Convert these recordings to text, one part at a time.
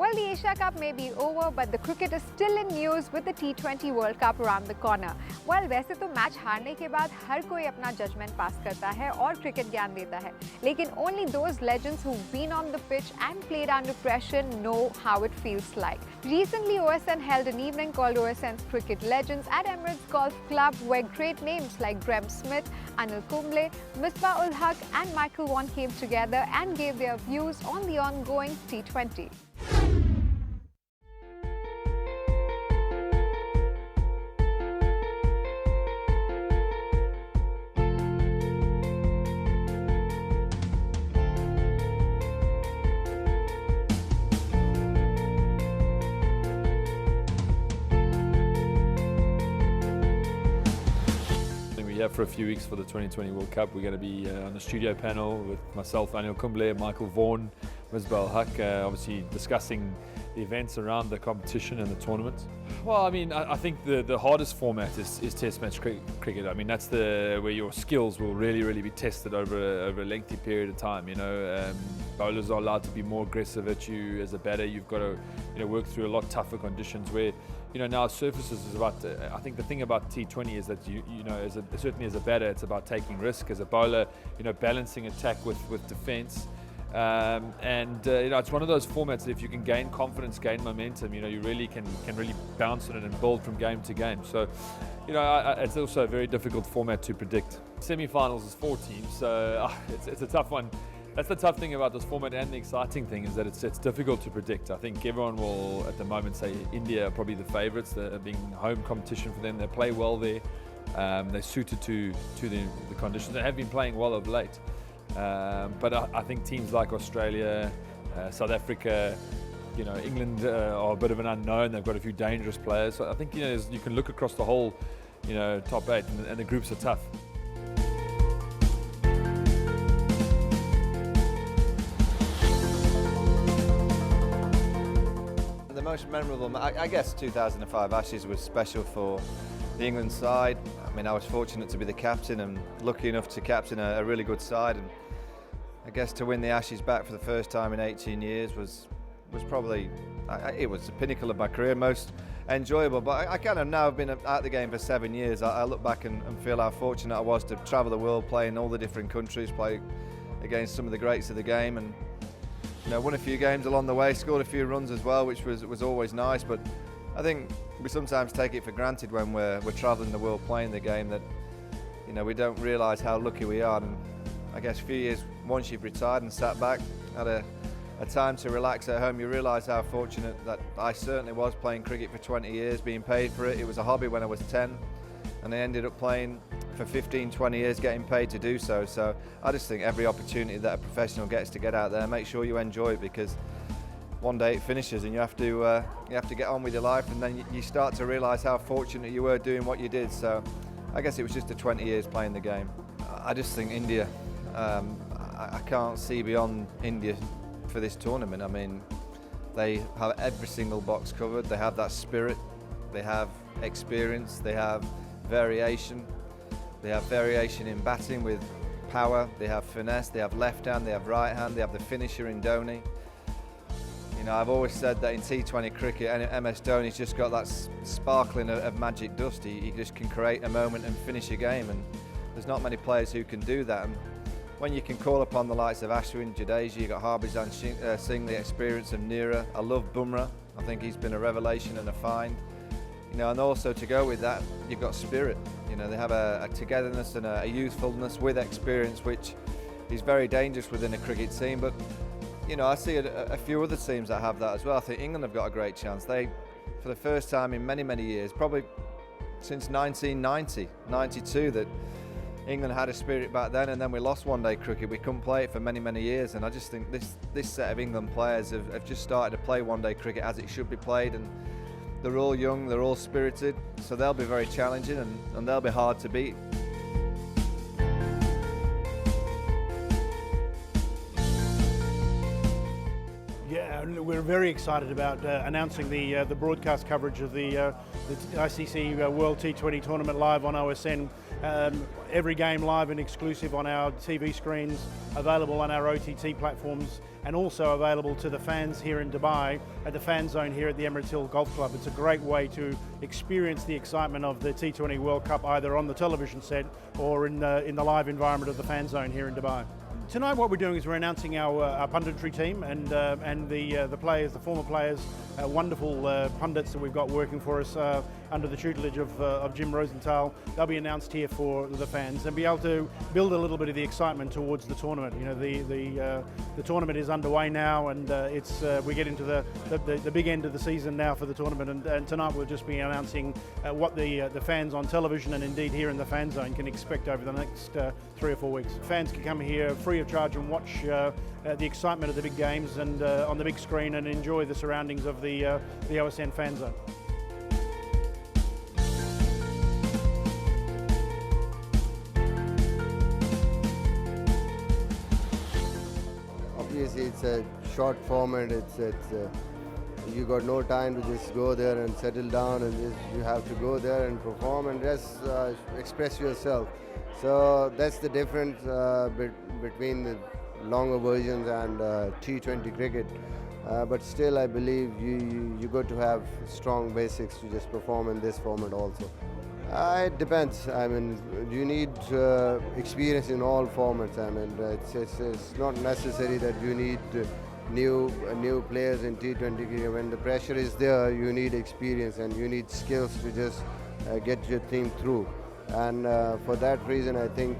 Well, the Asia Cup may be over, but the cricket is still in news with the T20 World Cup around the corner. Well, वैसे तो match हारने के बाद हर कोई अपना judgement पास करता है और क्रिकेट ज्ञान देता है, लेकिन only those legends who've been on the pitch and played under pressure know how it feels like. Recently, OSN held an evening called OSN's Cricket Legends at Emirates Golf Club, where great names like Graham Smith, Anil Kumble, Misbah-ul-Haq and Michael Vaughan came together and gave their views on the ongoing T20. For a few weeks for the 2020 World Cup. We're going to be on the studio panel with myself, Anil Kumble, Michael Vaughan, Misbah-ul-Haq, obviously discussing the events around the competition and the tournament. Well, I mean, I think the hardest format is Test match cricket. I mean, that's where your skills will really be tested over a lengthy period of time. You know, bowlers are allowed to be more aggressive at you. As a batter, you've got to work through a lot tougher conditions where, now surfaces is about, I think the thing about T20 is that certainly as a batter, it's about taking risk. As a bowler, balancing attack with defence. It's one of those formats that if you can gain confidence, gain momentum, you really can really bounce on it and build from game to game. So, it's also a very difficult format to predict. Semi-finals is 4 teams, so it's a tough one. That's the tough thing about this format, and the exciting thing is that it's difficult to predict. I think everyone will, at the moment, say India are probably the favourites. They're being home competition for them. They play well there. They're suited to the conditions. They have been playing well of late. But I think teams like Australia, South Africa, England are a bit of an unknown. They've got a few dangerous players. So I think you can look across the whole, top 8, and the groups are tough. The most memorable, I guess 2005 Ashes was special for the England side. I mean, I was fortunate to be the captain and lucky enough to captain a really good side, and I guess to win the Ashes back for the first time in 18 years was probably, it was the pinnacle of my career, most enjoyable. But I kind of now have been at the game for 7 years. I look back and feel how fortunate I was to travel the world, play in all the different countries, play against some of the greats of the game, and won a few games along the way, scored a few runs as well, which was always nice. But I think we sometimes take it for granted when we're travelling the world playing the game that we don't realise how lucky we are. And I guess a few years once you've retired and sat back, had a time to relax at home, you realise how fortunate that I certainly was, playing cricket for 20 years, being paid for it. It was a hobby when I was 10, and I ended up playing for 15, 20 years, getting paid to do so. So I just think every opportunity that a professional gets to get out there, make sure you enjoy it, because one day it finishes and you have to get on with your life, and then you start to realise how fortunate you were doing what you did. So I guess it was just the 20 years playing the game. I just think India, I can't see beyond India for this tournament. I mean, they have every single box covered. They have that spirit, they have experience, they have variation. They have variation in batting with power, they have finesse, they have left hand, they have right hand, they have the finisher in Dhoni. I've always said that in T20 cricket, MS Dhoni's just got that sparkling of magic dust. He just can create a moment and finish a game, and there's not many players who can do that. And when you can call upon the likes of Ashwin, Jadeja, you've got Harbhajan Singh, the experience of Neera. I love Bumrah. I think he's been a revelation and a find. And also to go with that, you've got spirit. They have a togetherness and a youthfulness with experience, which is very dangerous within a cricket team. But I see a few other teams that have that as well. I think England have got a great chance. They, for the first time in many years, probably since 1990, 92, that England had a spirit back then, and then we lost one-day cricket. We couldn't play it for many years, and I just think this set of England players have just started to play one-day cricket as it should be played, and they're all young, they're all spirited, so they'll be very challenging and they'll be hard to beat. Yeah, we're very excited about announcing the broadcast coverage of the ICC World T20 Tournament live on OSN. Every game live and exclusive on our TV screens, available on our OTT platforms, and also available to the fans here in Dubai at the fan zone here at the Emirates Golf Club. It's a great way to experience the excitement of the T20 World Cup either on the television set or in the live environment of the fan zone here in Dubai. Tonight what we're doing is we're announcing our punditry team and the players, the former players, wonderful pundits that we've got working for us under the tutelage of Jim Rosenthal. They'll be announced here for the fans and be able to build a little bit of the excitement towards the tournament. You know, the tournament is underway now, and we get into the big end of the season now for the tournament. And tonight we'll just be announcing what the fans on television and indeed here in the fan zone can expect over the next 3 or 4 weeks. Fans can come here free of charge and watch the excitement of the big games and on the big screen and enjoy the surroundings of the OSN fan zone. Obviously, it's a short format. You got no time to just go there and settle down, and you have to go there and perform and just express yourself. So that's the difference between the longer versions and T20 cricket. But still, I believe you got to have strong basics to just perform in this format also. It depends. I mean, you need experience in all formats. I mean, it's not necessary that you need new players in T20 cricket. When the pressure is there, you need experience and you need skills to just get your team through. And for that reason, I think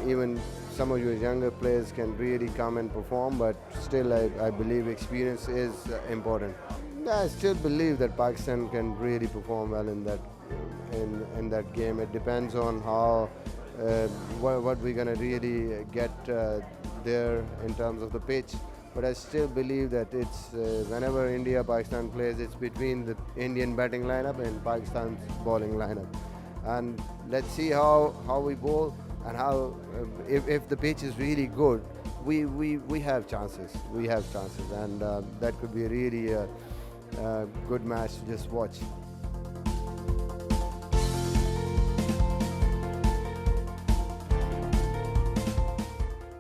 even some of your younger players can really come and perform, but still I believe experience is important. I still believe that Pakistan can really perform well in that game. It depends on how what we're going to really get there in terms of the pitch. But I still believe that it's whenever India-Pakistan plays, it's between the Indian batting lineup and Pakistan's bowling lineup. And let's see how we bowl and how if the pitch is really good, we have chances. We have chances, and that could be really a good match to just watch.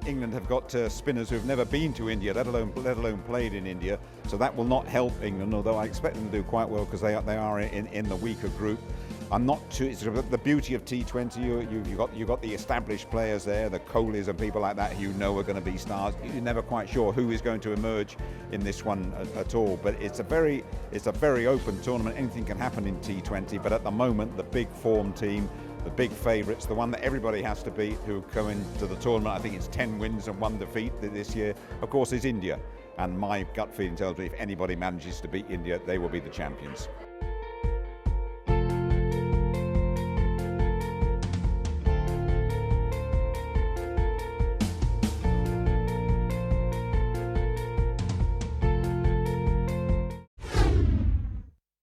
England have got spinners who've never been to India, let alone played in India. So that will not help England, although I expect them to do quite well because they are in the weaker group. I'm not too. It's the beauty of T20. You got the established players there, the Kohlis and people like that who you know are going to be stars. You're never quite sure who is going to emerge in this one at all. But it's a very open tournament. Anything can happen in T20. But at the moment, the big form team, the big favourites, the one that everybody has to beat, who go into the tournament, I think it's 10 wins and 1 defeat this year, of course, is India. And my gut feeling tells me if anybody manages to beat India, they will be the champions.